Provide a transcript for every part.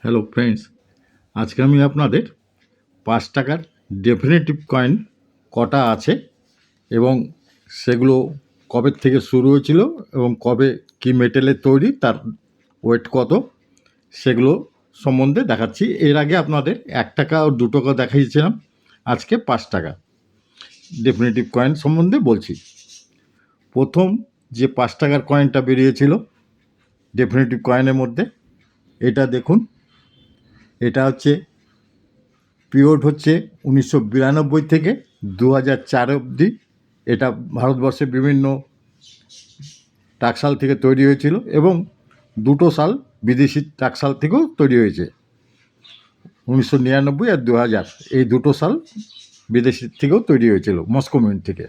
Hello friends, আজকে আমি আপনাদের ৫ টাকার ডেফিনেটিভ কয়েন কটা আছে এবং সেগুলো কবে থেকে শুরু হয়েছিল এবং কবে কী মেটেলের তৈরি, তার ওয়েট কত, সেগুলো সম্বন্ধে দেখাচ্ছি। এর আগে আপনাদের ১ টাকা ও ২ টাকা দেখিয়েছিলাম। আজকে ৫ টাকা ডেফিনেটিভ কয়েন সম্বন্ধে বলছি। প্রথম যে ৫ টাকার কয়েনটা বেরিয়েছিল ডেফিনেটিভ কয়েনের মধ্যে, এটা দেখুন। এটা হচ্ছে পিরিয়ড হচ্ছে ১৯৯২ থেকে ২০০৪ অবধি। এটা ভারতবর্ষের বিভিন্ন টাকশাল থেকে তৈরি হয়েছিল এবং দুটো সাল বিদেশি টাকশাল থেকেও তৈরি হয়েছে। ১৯৯৯ আর ২০০০ এই দুটো সাল বিদেশি থেকেও তৈরি হয়েছিল, মস্কো মিন্ট থেকে।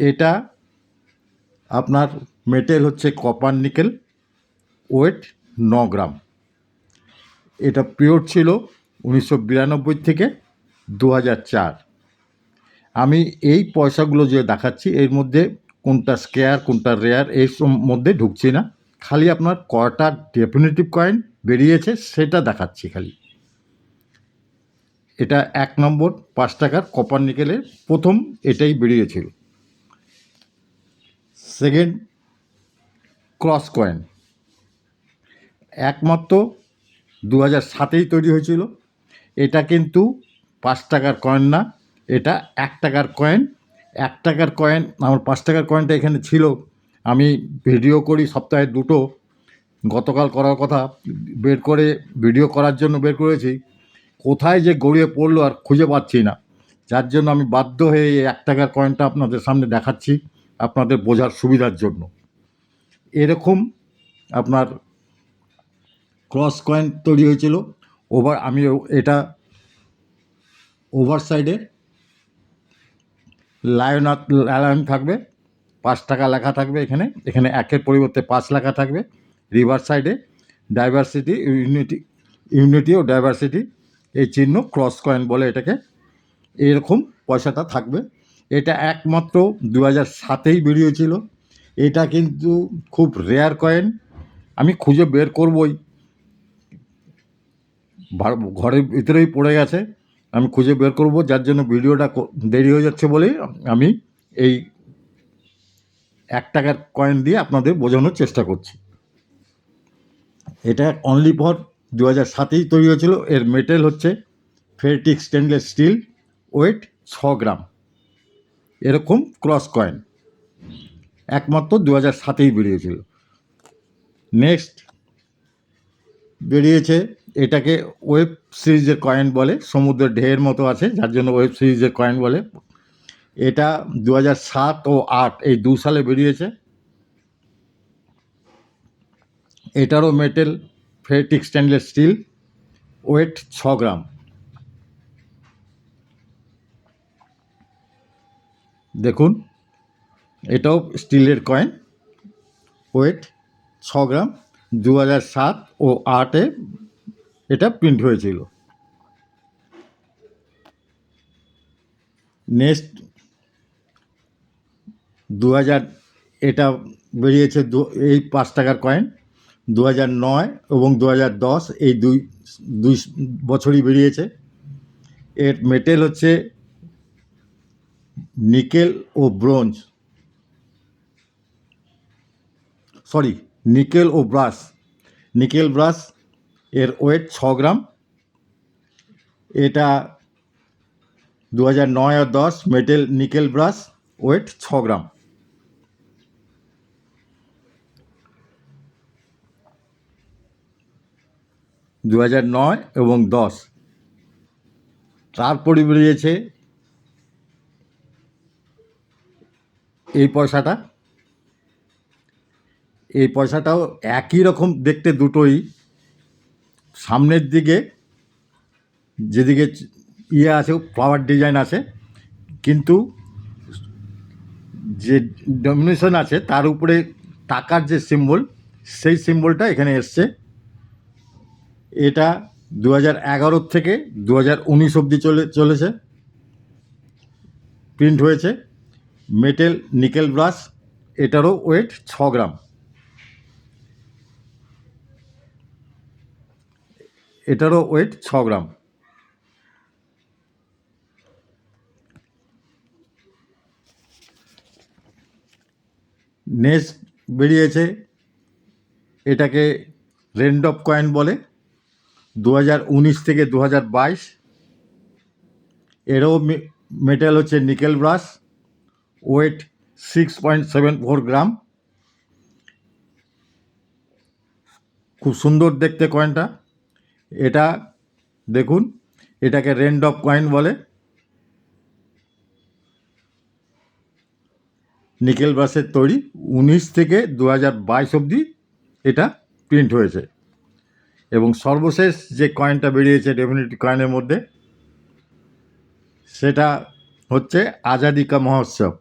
এটা আপনার মেটেল হচ্ছে কপার নিকেল, ওয়েট ৯ গ্রাম। এটা পিরিয়ড ছিল ১৯৯২ থেকে ২০০৪। আমি এই পয়সাগুলো যে দেখাচ্ছি এর মধ্যে কোনটা স্কেয়ার কোনটা রেয়ার এই মধ্যে ঢুকছি না, খালি আপনার কটা ডেফিনেটিভ কয়েন বেরিয়েছে সেটা দেখাচ্ছি খালি। এটা ১ নম্বর ৫ টাকার কপার নিকেলের প্রথম এটাই বেরিয়েছিল। সেকেন্ড, ক্রস কয়েন একমাত্র ২০০৭-এই তৈরি হয়েছিল। এটা কিন্তু ৫ টাকার কয়েন না, এটা ১ টাকার কয়েন। ১ টাকার কয়েন, আমার ৫ টাকার কয়েনটা এখানে ছিল। আমি ভিডিও করি সপ্তাহে দুটো, গতকাল করার কথা বের করে ভিডিও করার জন্য বের করেছি, কোথায় যে গড়িয়ে পড়লো আর খুঁজে পাচ্ছি না। যার জন্য আমি বাধ্য হয়ে এই ১ টাকার কয়েনটা আপনাদের সামনে দেখাচ্ছি আপনাদের বোঝার সুবিধার জন্য। এরকম আপনার ক্রস কয়েন তৈরি হয়েছিল। আমি এটা ওভার সাইডে লায়ন থাকবে, ৫ টাকা লেখা থাকবে। এখানে এখানে ১-এর পরিবর্তে ৫ লেখা থাকবে। রিভার সাইডে ডাইভার্সিটি, ইউনিটি ও ডাইভার্সিটি এই চিহ্ন, ক্রস কয়েন বলে এটাকে। এরকম পয়সাটা থাকবে। এটা একমাত্র ২০০৭-এই বেরিয়েছিল। এটা কিন্তু খুব রেয়ার কয়েন। আমি খুঁজে বের করবই, ঘরের ভিতরেই পড়ে গেছে, আমি খুঁজে বের করব। যার জন্য ভিডিওটা দেরি হয়ে যাচ্ছে বলেই আমি এই ১ টাকার কয়েন দিয়ে আপনাদের বোঝানোর চেষ্টা করছি। এটা অনলি ফর ২০০৭-এই তৈরি হয়েছিল। এর মেটেল হচ্ছে ফেরিটিক স্টেনলেস স্টিল, ওয়েট ৬ গ্রাম। এরকম ক্রস কয়েন একমাত্র ২০০৭-এই বেরিয়েছিল। নেক্সট বেরিয়েছে, এটাকে ওয়েব সিরিজের কয়েন বলে, সমুদ্রের ঢেউয়ের মতো আছে যার জন্য ওয়েব সিরিজের কয়েন বলে। এটা ২০০৭ ও ৮ এই ২ সালে বেরিয়েছে। এটারও metal ferritic stainless steel, weight ৬ গ্রাম। দেখুন, এটাও স্টিলের কয়েন, ওয়েট ৬ গ্রাম। ২০০৭ ও ৮-এ এটা প্রিন্ট হয়েছিল। নেক্সট ২০০০ এটা বেরিয়েছে, এই ৫ টাকার কয়েন ২০০৯ এবং ২০১০ এই দুই বছরই বেরিয়েছে। এর মেটেল হচ্ছে নিকেল ও ব্রোঞ্জ, নিকেল ও ব্রাশ, নিকেল ব্রাশ। এর ওয়েট ৬ গ্রাম। এটা ২০০৯ আর ১০ মেটেল নিকেল ব্রাশ, ওয়েট ৬ গ্রাম। দু ২০০৯ এবং ১০। তারপরে বেরিয়েছে এই পয়সাটা। এই পয়সাটাও একই রকম দেখতে দুটোই। সামনের দিকে যেদিকে আছে ফ্লাওয়ার ডিজাইন আছে, কিন্তু যে ডমিনেশন আছে তার উপরে টাকার যে সিম্বল, সেই সিম্বলটা এখানে এসছে। এটা ২০১১ থেকে ২০১৯ অবধি চলেছে, প্রিন্ট হয়েছে। মেটেল নিকেল ব্রাশ, এটারও ওয়েট ৬ গ্রাম। এটারও ওয়েট 6 গ্রাম। নেক্সট বেরিয়েছে, এটাকে রেনডপ কয়েন বলে, 2019 থেকে 2022। এরও মেটেরিয়াল হচ্ছে নিকেল ব্রাশ, ওয়েট 6.74 গ্রাম। খুব সুন্দর দেখতে কয়েনটা। এটা দেখুন, এটাকে রেনডপ কয়েন বলে। নিকেল ব্রাশের তৈরি, 19 থেকে 2022 অবধি এটা প্রিন্ট হয়েছে। এবং সর্বশেষ যে কয়েনটা বেরিয়েছে ডেফিনেটিভ কয়েনের মধ্যে, সেটা হচ্ছে আজাদি কা মহোৎসব।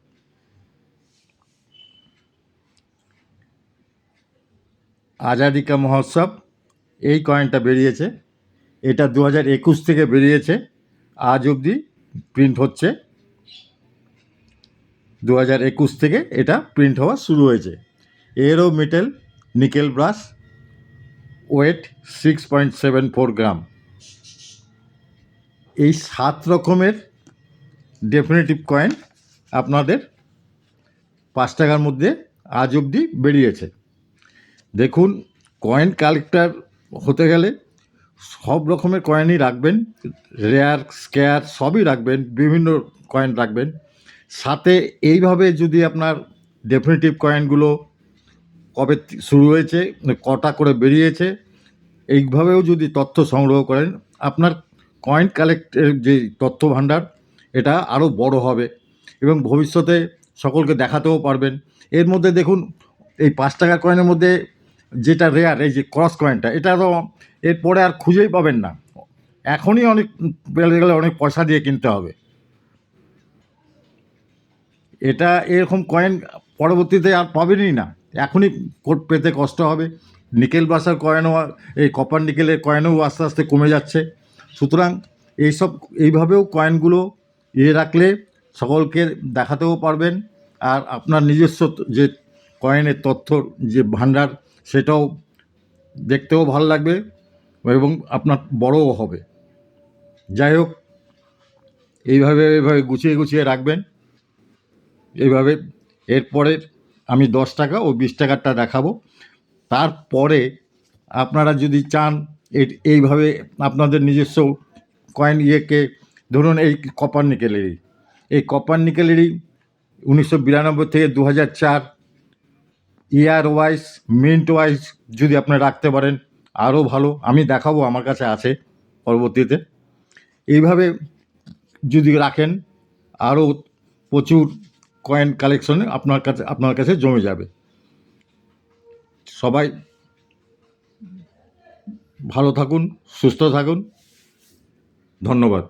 আজাদি কা মহোৎসব এই কয়েনটা বেরিয়েছে। এটা 2021 থেকে বেরিয়েছে, আজ অবধি প্রিন্ট হচ্ছে। 2021 থেকে এটা প্রিন্ট হওয়া শুরু হয়েছে। এরও মেটেল নিকেল ব্রাশ, ওয়েট 6.74 গ্রাম। এই 7 রকমের ডেফিনেটিভ কয়েন আপনাদের 5 টাকার মধ্যে আজ অবধি বেরিয়েছে। দেখুন, কয়েন কালেক্টর হতে গেলে সব রকমের কয়েনই রাখবেন, রেয়ার স্কেয়ার সবই রাখবেন, বিভিন্ন কয়েন রাখবেন। সাথে এইভাবে যদি আপনার ডেফিনেটিভ কয়েনগুলো কবে শুরু হয়েছে, কটা করে বেরিয়েছে, এইভাবেও যদি তথ্য সংগ্রহ করেন, আপনার কয়েন কালেক্টের যে তথ্য ভাণ্ডার এটা আরও বড় হবে এবং ভবিষ্যতে সকলকে দেখাতেও পারবেন। এর মধ্যে দেখুন, এই 5 টাকার কয়েনের মধ্যে যেটা রেয়ার, এই যে ক্রস কয়েনটা, এটা তো এরপরে আর খুঁজেই পাবেন না। এখনই অনেক পেলে গেলে অনেক পয়সা দিয়ে কিনতে হবে। এটা এরকম কয়েন পরবর্তীতে আর পাবেনই না, এখনই পেতে কষ্ট হবে। নিকেল ব্রাশের কয়েনও, এই কপার নিকেলের কয়েনও আস্তে আস্তে কমে যাচ্ছে। সুতরাং এইসব এইভাবেও কয়েনগুলো রাখলে সকলকে দেখাতেও পারবেন, আর আপনার নিজস্ব যে কয়েনের তথ্যর যে ভাণ্ডার, সেটাও দেখতেও ভালো লাগবে এবং আপনার বড়ও হবে। যাই হোক, এইভাবে গুছিয়ে গুছিয়ে রাখবেন। এইভাবে এরপরে আমি 10 টাকা ও 20 টাকারটা দেখাবো। তারপরে আপনারা যদি চান এইভাবে আপনাদের নিজস্ব কয়েন ধরুন এই কপার নিকেলেরই, এই কপার নিকেলেরই 1992 থেকে 2004 ইয়ার ওয়াইজ, মিন্ট ওয়াইজ যদি আপনারা রাখতে পারেন আরও ভালো। আমি দেখাবো, আমার কাছে আছে পরবর্তীতে। এইভাবে যদি রাখেন, আরও প্রচুর কয়েন কালেকশনে আপনার কাছে জমে যাবে। সবাই ভালো থাকুন, সুস্থ থাকুন। ধন্যবাদ।